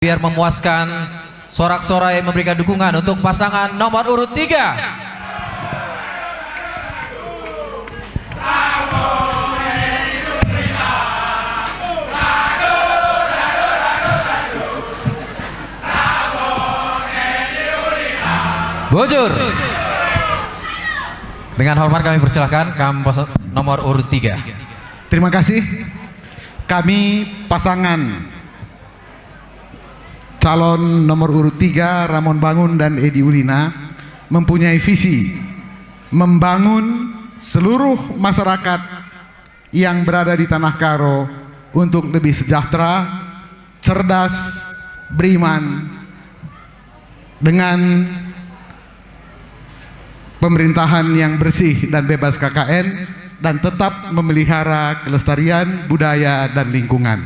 Biar memuaskan sorak-sorai memberikan dukungan untuk pasangan nomor urut 3. Bujur. Dengan hormat kami persilahkan kampus nomor urut 3. Terima kasih. Kami pasangan calon nomor urut 3 Ramon Bangun dan Edi Ulina mempunyai visi membangun seluruh masyarakat yang berada di Tanah Karo untuk lebih sejahtera, cerdas, beriman, dengan pemerintahan yang bersih dan bebas KKN, dan tetap memelihara kelestarian budaya dan lingkungan.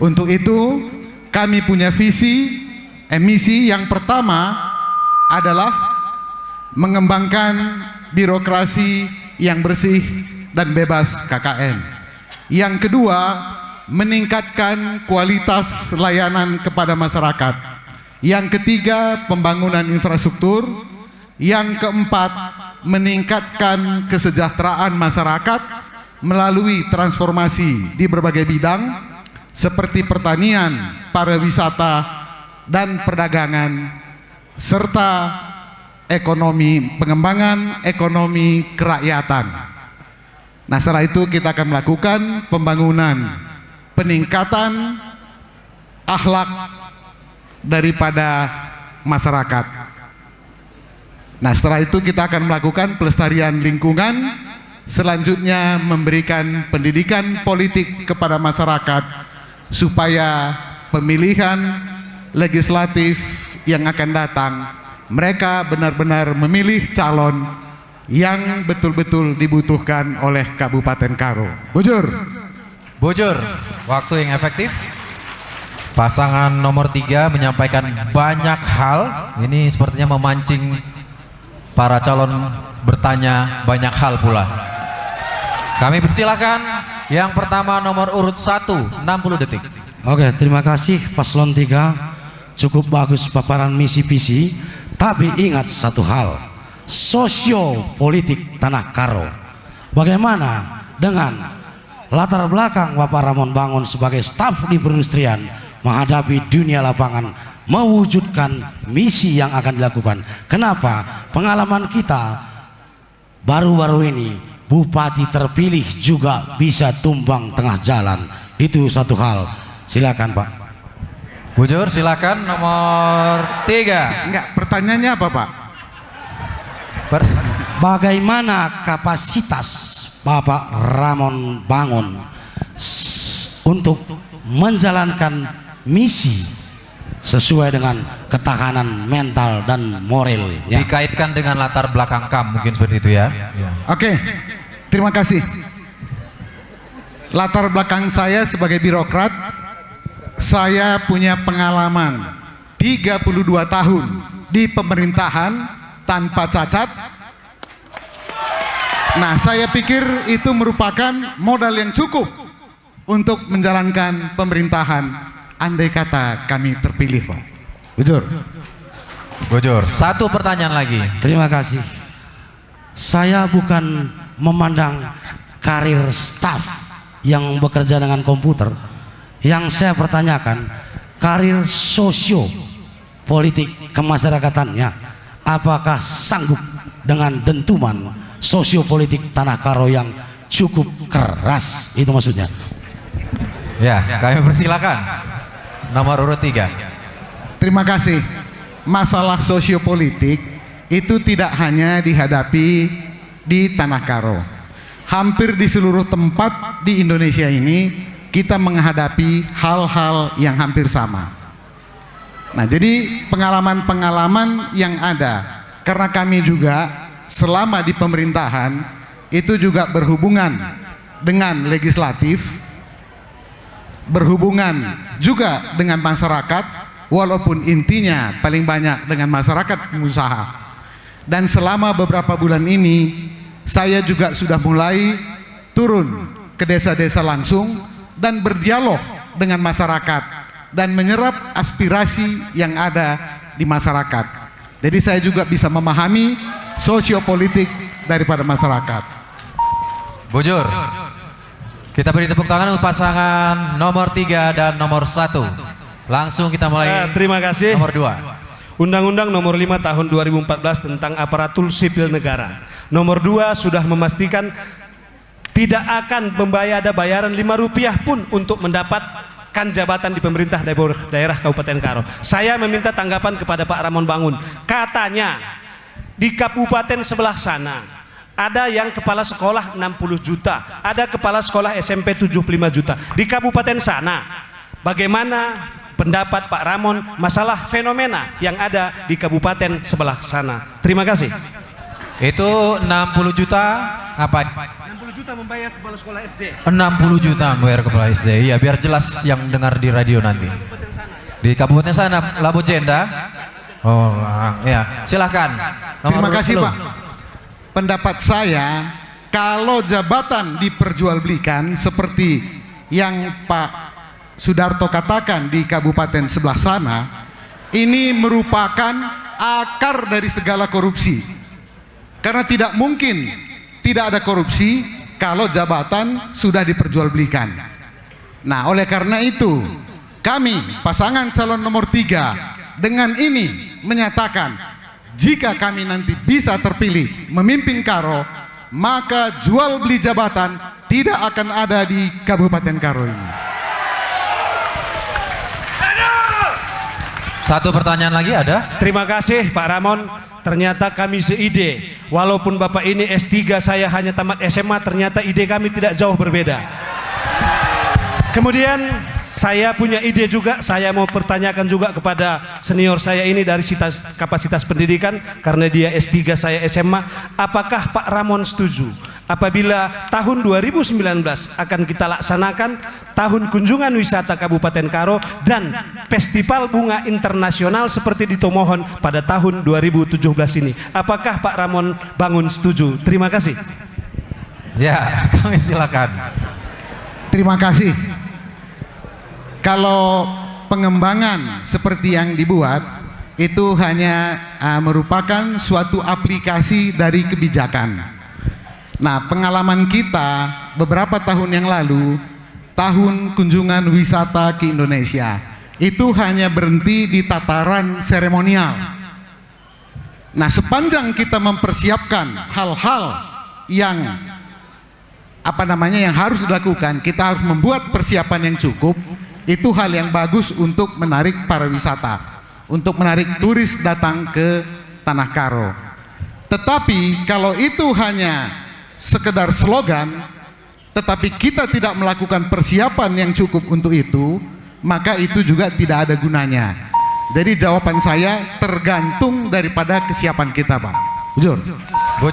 Untuk itu kami punya misi yang pertama adalah mengembangkan birokrasi yang bersih dan bebas KKN. Yang kedua, meningkatkan kualitas layanan kepada masyarakat. Yang ketiga, pembangunan infrastruktur. Yang keempat, meningkatkan kesejahteraan masyarakat melalui transformasi di berbagai bidang seperti pertanian, pariwisata, dan perdagangan, serta pengembangan ekonomi kerakyatan. Nah, setelah itu kita akan melakukan pembangunan, peningkatan akhlak daripada masyarakat. Nah, setelah itu kita akan melakukan pelestarian lingkungan, selanjutnya memberikan pendidikan politik kepada masyarakat supaya pemilihan legislatif yang akan datang mereka benar-benar memilih calon yang betul-betul dibutuhkan oleh Kabupaten Karo. Bujur. Bujur, waktu yang efektif. Pasangan nomor 3 menyampaikan banyak hal. Ini sepertinya memancing para calon bertanya banyak hal pula. Kami persilakan yang pertama nomor urut 1, 60 detik. Oke, terima kasih paslon 3. Cukup bagus paparan misi visi, tapi ingat satu hal, sosiopolitik Tanah Karo. Bagaimana dengan latar belakang Bapak Ramon Bangun sebagai staf di perindustrian menghadapi dunia lapangan, mewujudkan misi yang akan dilakukan. Kenapa? Pengalaman kita baru-baru ini, bupati terpilih juga bisa tumbang tengah jalan. Itu satu hal. Silakan Pak. Bujur, silakan nomor 3. Enggak, pertanyaannya apa Pak? Bagaimana kapasitas Bapak Ramon Bangun untuk menjalankan misi sesuai dengan ketahanan mental dan moralnya? Dikaitkan dengan latar belakang mungkin seperti itu ya. Oke, terima kasih. Latar belakang saya sebagai birokrat, saya punya pengalaman 32 tahun di pemerintahan tanpa cacat. Nah, saya pikir itu merupakan modal yang cukup untuk menjalankan pemerintahan andai kata kami terpilih, Pak. Bujur. Bujur, satu pertanyaan lagi. Terima kasih. Saya bukan memandang karir staf yang bekerja dengan komputer. Yang saya pertanyakan karir sosio politik kemasyarakatannya, apakah sanggup dengan dentuman sosiopolitik Tanah Karo yang cukup keras? Itu maksudnya. Ya, kami persilakan nomor urut 3. Terima kasih. Masalah sosiopolitik itu tidak hanya dihadapi di Tanah Karo. Hampir di seluruh tempat di Indonesia ini kita menghadapi hal-hal yang hampir sama. Nah, jadi pengalaman-pengalaman yang ada, karena kami juga selama di pemerintahan itu juga berhubungan dengan legislatif, berhubungan juga dengan masyarakat, walaupun intinya paling banyak dengan masyarakat pengusaha. Dan selama beberapa bulan ini saya juga sudah mulai turun ke desa-desa langsung dan berdialog dengan masyarakat dan menyerap aspirasi yang ada di masyarakat. Jadi saya juga bisa memahami sosiopolitik daripada masyarakat. Bujur, kita beri tepuk tangan untuk pasangan nomor 3 dan nomor 1. Langsung kita mulai. Terima kasih. Nomor 2. Undang-Undang nomor 5 tahun 2014 tentang aparatur sipil negara. Nomor 2 sudah memastikan tidak akan membayar ada bayaran Rp5 pun untuk mendapatkan jabatan di pemerintah daerah Kabupaten Karo. Saya meminta tanggapan kepada Pak Ramon Bangun. Katanya di kabupaten sebelah sana ada yang kepala sekolah 60 juta, ada kepala sekolah SMP 75 juta. Di kabupaten sana bagaimana pendapat Pak Ramon masalah fenomena yang ada di kabupaten sebelah sana? Terima kasih. Itu 60 juta apa? 60 juta membayar kepala sekolah SD. 60 juta membayar kepala SD. Iya, biar jelas yang dengar di radio nanti. Di kabupaten sana, Labu Jenda. Oh, ya. Silahkan. Terima kasih Pak. Pendapat saya, kalau jabatan diperjualbelikan seperti yang Pak Sudarto katakan di kabupaten sebelah sana, ini merupakan akar dari segala korupsi. Karena tidak mungkin tidak ada korupsi kalau jabatan sudah diperjualbelikan. Nah, oleh karena itu, kami pasangan calon nomor 3 dengan ini menyatakan, jika kami nanti bisa terpilih memimpin Karo, maka jual beli jabatan tidak akan ada di Kabupaten Karo ini. Satu pertanyaan lagi ada? Terima kasih Pak Ramon. Ternyata kami seide. Walaupun Bapak ini S3, saya hanya tamat SMA, ternyata ide kami tidak jauh berbeda. Kemudian saya punya ide juga. Saya mau pertanyakan juga kepada senior saya ini dari kapasitas pendidikan, karena dia S3, saya SMA. Apakah Pak Ramon setuju apabila tahun 2019 akan kita laksanakan tahun kunjungan wisata Kabupaten Karo dan festival bunga internasional seperti di Tomohon pada tahun 2017 ini? Apakah Pak Ramon Bangun setuju? Terima kasih. Ya, kami silakan. Terima kasih. Kalau pengembangan seperti yang dibuat itu hanya merupakan suatu aplikasi dari kebijakan. Nah, pengalaman kita beberapa tahun yang lalu, tahun kunjungan wisata ke Indonesia, itu hanya berhenti di tataran seremonial. Nah, sepanjang kita mempersiapkan hal-hal yang yang harus dilakukan, kita harus membuat persiapan yang cukup. Itu hal yang bagus untuk menarik para wisata, untuk menarik turis datang ke Tanah Karo. Tetapi kalau itu hanya sekedar slogan, tetapi kita tidak melakukan persiapan yang cukup untuk itu, maka itu juga tidak ada gunanya. Jadi jawaban saya tergantung daripada kesiapan kita, Pak. Jujur.